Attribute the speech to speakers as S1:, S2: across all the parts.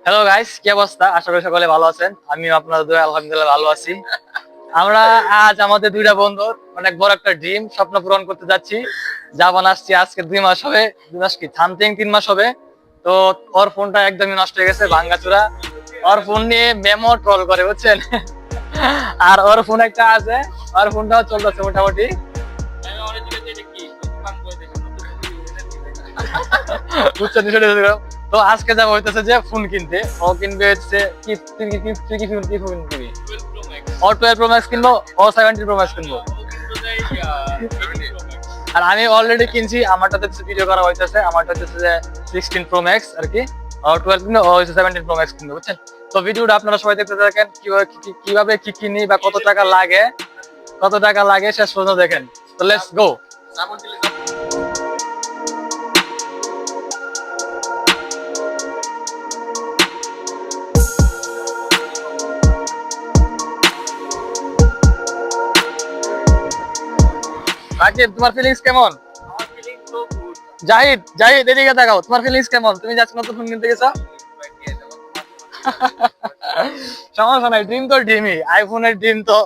S1: Hello guys, কি অবস্থা? আশা করি সকলে ভালো আছেন। আমিও আপনাদের দোয়ায় আলহামদুলিল্লাহ ভালো আছি। আমরা আজ আমাদের দুইটা বন্ধু অনেক বড় একটা ড্রিম স্বপ্ন পূরণ করতে যাচ্ছি। জাপান আসছি আজকে 2 মাস হবে, 2 মাস কি সামথিং 3 মাস হবে। তো ওর ফোনটা একদমই নষ্ট হয়ে গেছে, ভাঙ্গাচুরা। ওর ফোন নিয়ে মেমো ট্রল করে, বুঝছেন? আর ওর ফোন একটা আছে, ওর ফোনটাও চলতেছে মোটামুটি। বুঝছেন বিষয়টা? তো আজকে যাবো হইতেছে যে ফোন কিনতে। ও কিনবে হচ্ছে কি, তুই কি ফোন কিনবি? ও 12 প্রো ম্যাক্স কিনবো, ও 17 প্রো ম্যাক্স কিনবো। আর আমি অলরেডি কিনছি, আমারটা হচ্ছে ভিডিও করা হইতেছে, আমারটা হচ্ছে যে 16 প্রো ম্যাক্স আর কি। ও 12 কিনবো, ও হচ্ছে 17 প্রো ম্যাক্স কিনবো, বুঝছেন? তো ভিডিওটা আপনারা সবাই দেখতে থাকেন, কিভাবে কি কিনি বা কত টাকা লাগে শেষ পর্যন্ত দেখেন। তো লেটস গো। রাকিব, তোমার ফিলিংস কেমন? জাহিদ, জাহিদ এদিকে দেখাও, তোমার ফিলিংস কেমন? তুমি যাচ্ছ নতুন ফোন কিনতে গেছো? সমস্যা নাই, ড্রিম তো ড্রিমই। আইফোনের ড্রিম তো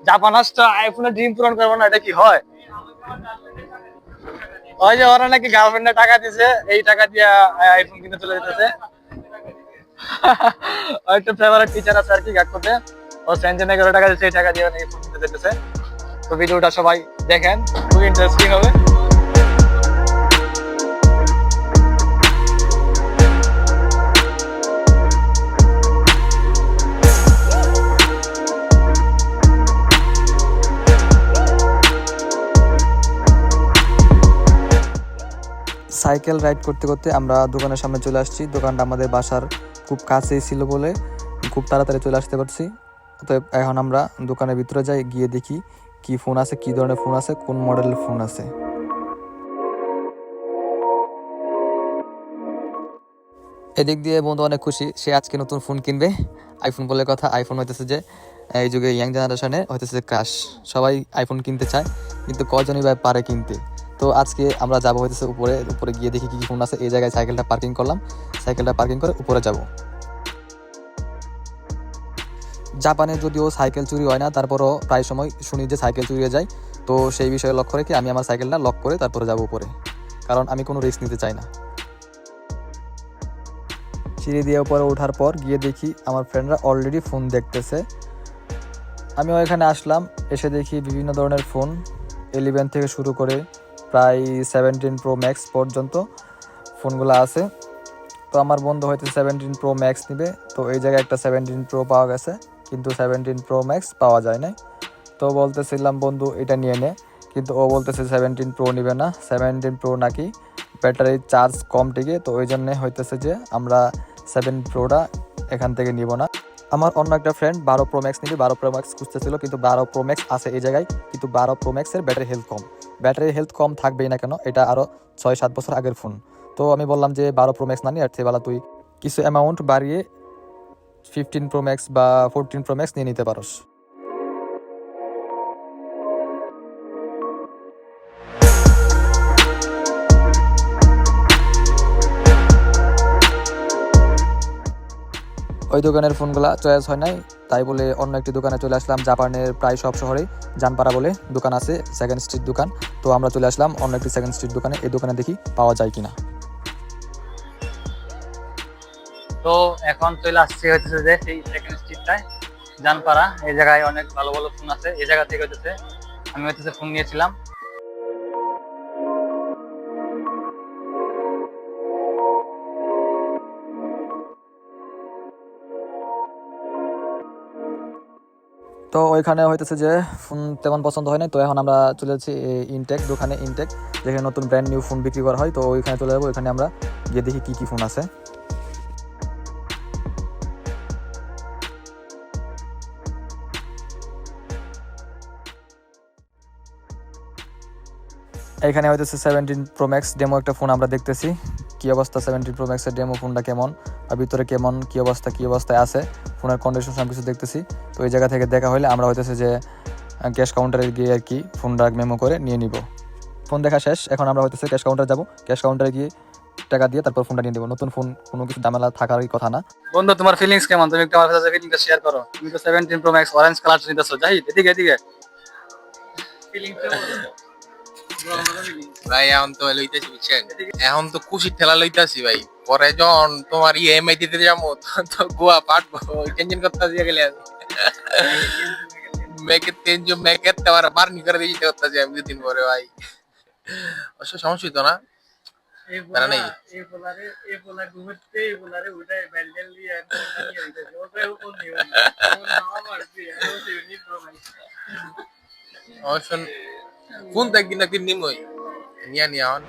S1: জাপান আসছে, আইফোনের ড্রিম পূরণ করবো না, এটা কি হয়? ওই যে ওরা নাকি গার্লফ্রেন্ডে টাকা দিছে, এই টাকা দিয়ে আইফোন কিনে চলে যেতেছে। ওর একটা ফেভারিট টিচার আছে আর কি, গাকতে। ও সেন্টে নাকি টাকা দিচ্ছে, এই টাকা দিয়ে নাকি ফোন কিনতে যেতেছে। তো ভিডিওটা সবাই দেখেন, খুব ইন্টারেস্টিং হবে।
S2: সাইকেল রাইড করতে করতে আমরা দোকানের সামনে চলে আসছি। দোকানটা আমাদের বাসার খুব কাছেই ছিল বলে খুব তাড়াতাড়ি চলে আসতে পারছি। অতএব এখন আমরা দোকানের ভিতরে যাই, গিয়ে দেখি কি ফোন আছে, কি ধরনের ফোন আছে, কোন মডেলের ফোন আছে। এদিক দিয়ে বন্ধু অনেক খুশি, সে আজকে নতুন ফোন কিনবে। আইফোন বলে কথা, আইফোন হইতেছে যে এই যুগে ইয়াং জেনারেশনে হইতেছে ক্রাশ। সবাই আইফোন কিনতে চায়, কিন্তু কজনই বা পারে কিনতে। তো আজকে আমরা যাবো হইতেছে উপরে, উপরে গিয়ে দেখি কি কি ফোন আছে। এই জায়গায় সাইকেলটা পার্কিং করলাম, সাইকেলটা পার্কিং করে উপরে যাব। জাপানে যদিও সাইকেল চুরি হয় না, তারপরও প্রায় সময় শুনি যে সাইকেল চুরি হয়ে যায়। তো সেই বিষয়ে লক্ষ্য রেখে আমি আমার সাইকেলটা লক করে তারপরে যাবো উপরে, কারণ আমি কোনো রিস্ক নিতে চাই না। সিঁড়ি দিয়ে উপরে ওঠার পর গিয়ে দেখি আমার ফ্রেন্ডরা অলরেডি ফোন দেখতেছে। আমিও এখানে আসলাম, এসে দেখি বিভিন্ন ধরনের ফোন, 11 থেকে শুরু করে প্রায় 17 প্রো ম্যাক্স পর্যন্ত ফোনগুলো আছে। তো আমার বন্ধু হয়তো 17 প্রো ম্যাক্স নিবে। তো এই জায়গায় একটা 17 প্রো পাওয়া গেছে, কিন্তু 17 প্রো ম্যাক্স পাওয়া যায় না। তো বলতেছিলাম বন্ধু এটা নিয়ে নে, কিন্তু ও বলতেছে 17 প্রো নিবে না, 17 প্রো নাকি ব্যাটারি চার্জ কম টিকে। তো ওই জন্যে হইতেছে যে আমরা 7 প্রোটা এখান থেকে নিব না। আমার অন্য একটা ফ্রেন্ড 12 প্রো ম্যাক্স নিবে, 12 প্রো ম্যাক্স খুঁজতেছিল, কিন্তু 12 প্রো ম্যাক্স আছে এই জায়গায়, কিন্তু 12 প্রো ম্যাক্সের ব্যাটারি হেলথ কম। ব্যাটারি হেলথ কম থাকবেই না কেন, এটা আরও 6-7 বছর আগের ফোন। তো আমি বললাম যে 12 প্রো ম্যাক্স না নিয়ে, এর থেকে ভালো তুই কিছু অ্যামাউন্ট বাড়িয়ে 15 প্রো ম্যাক্স বা 14 প্রো ম্যাক্স নিয়ে নিতে পারোস। ওই দোকানের ফোনগুলো চয়েস হয় নাই, তাই বলে অন্য একটি দোকানে চলে আসলাম। জাপানের প্রায় সব শহরেই জানপাড়া বলে দোকান আছে, সেকেন্ড স্ট্রিট দোকান। তো আমরা চলে আসলাম অন্য একটি সেকেন্ড স্ট্রিট দোকানে, এই দোকানে দেখি পাওয়া যায় কিনা।
S1: তো এখন চলে আসছে হচ্ছে যে সেই সেকেন্ড স্ট্রিটটায়, জানপাড়া। এই জায়গায় অনেক ভালো ভালো ফোন আছে। এই জায়গা থেকে হচ্ছে আমি হচ্ছে ফোন নিয়েছিলাম।
S2: তো ওইখানে হইতেছে যে ফোন তেমন পছন্দ হয় না। তো এখন আমরা চলে যাচ্ছি ইনটেক দোকানে, ইনটেক যেখানে নতুন ব্র্যান্ড নিউ ফোন বিক্রি করা হয়। তো ওইখানে চলে যাবো, ওইখানে আমরা গিয়ে দেখি কী কী ফোন আছে। এখানে হইতেছে 17 প্রো ম্যাক্স ডেমো একটা ফোন আমরা দেখতেছি। কী অবস্থা 17 প্রো ম্যাক্সের ডেমো ফোনটা কেমন, আর ভিতরে কেমন, কী অবস্থায় আছে, ফোনের কন্ডিশন সব কিছু দেখতেছি। তো এই জায়গা থেকে দেখা হলে আমরা হইতেছে যে ক্যাশ কাউন্টারে গিয়ে আর কি ফোনটা মেমো করে নিয়ে নিব। ফোন দেখা শেষ, এখন আমরা হইতেছে ক্যাশ কাউন্টারে যাব। ক্যাশ কাউন্টারে গিয়ে টাকা দিয়ে তারপর ফোনটা নিয়ে নেবো। নতুন ফোন কোনো কিছু ঝামেলা থাকারই কথা না।
S1: বন্ধু তোমার ফিলিংস কেমন? তুমি একটু আমার সাথে ফিলিংসটা শেয়ার করো। তুমি তো 17 প্রো ম্যাক্স অরেঞ্জ কালার নিতেছো, যাই এদিকে এদিকে।
S3: ভাই এখন তো লইতেছি বুঝছেন, এখন তো খুশির ঠেলা লইতাছি ভাই। পরে যখন তোমার ইএমআই দিতে যাবো তখন তো গোয়া পাঠবো, টেনশন করতে দিয়ে গেলে মেকের টেনশন মেকের তো আবার বার্নি করে দিতে করতেছি আমি 2 দিন পরে ভাই। অবশ্য সমস্যা হইতো না, তারা নেই। অবশ্য ফোন তো একদিন একদিন নিমই নিয়া নিয়া হন।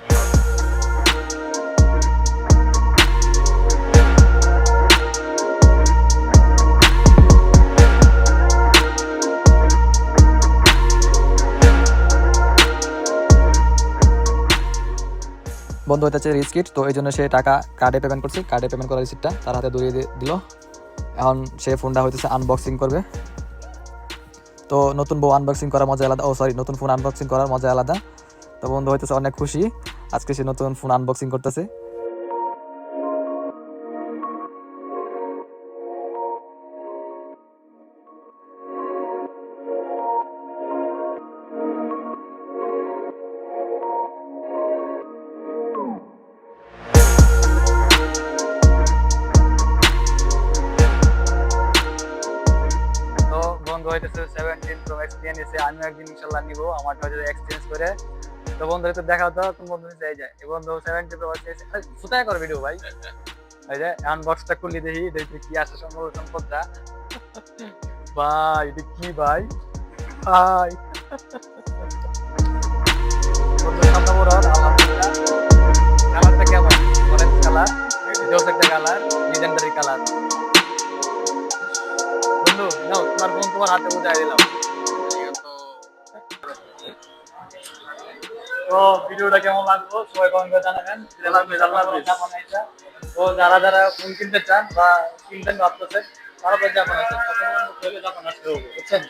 S2: বন্ধু হইতেছে রিস্কিট, তো এই জন্য সে টাকা কার্ডে পেমেন্ট করছে। কার্ডে পেমেন্ট করার রিসিপ্টটা তার হাতে ধরিয়ে দিল। এখন সে ফোনটা হইতেছে আনবক্সিং করবে। তো নতুন বউ আনবক্সিং করার মজা আলাদা, নতুন ফোন আনবক্সিং করার মজা আলাদা। তো বন্ধু হইতেছে অনেক খুশি, আজকে সে নতুন ফোন আনবক্সিং করতেছে।
S1: তো বন্ধু হইতেছে 17 প্রো ম্যাক্স নিয়ে নিছে, আমিও একদিন ইনশাআল্লাহ নিব, আমারটা হচ্ছে এক্সচেঞ্জ করে। তো বন্ধু একটু দেখাও তো কোন বন্ধু যাই যায়। এই বন্ধু 17 প্রো ম্যাক্স সুতায় করে ভিডিও ভাই। এই যে আনবক্সটা খুলি দেখি দেখি কি আছে সম্পদটা। ভাই এটা কি ভাই? ভাই বন্ধু সামনে বড় আলহামদুলিল্লাহ। কালারটা কেমন? অরেঞ্জ কালার, জোস একটা কালার, লিজেন্ডারি কালার। বন্ধু নাও তোমার ফোন তোমার হাতে বুঝাই দিলাম। তো ভিডিওটা কেমন লাগলো সবাই কমেন্ট করে জানাবেন। তো যারা যারা ফোন কিনতে চান বা কিনতেন ভাবতেছেন তারা তো জাপান আছে, জাপান আসতে হবে বুঝছেন।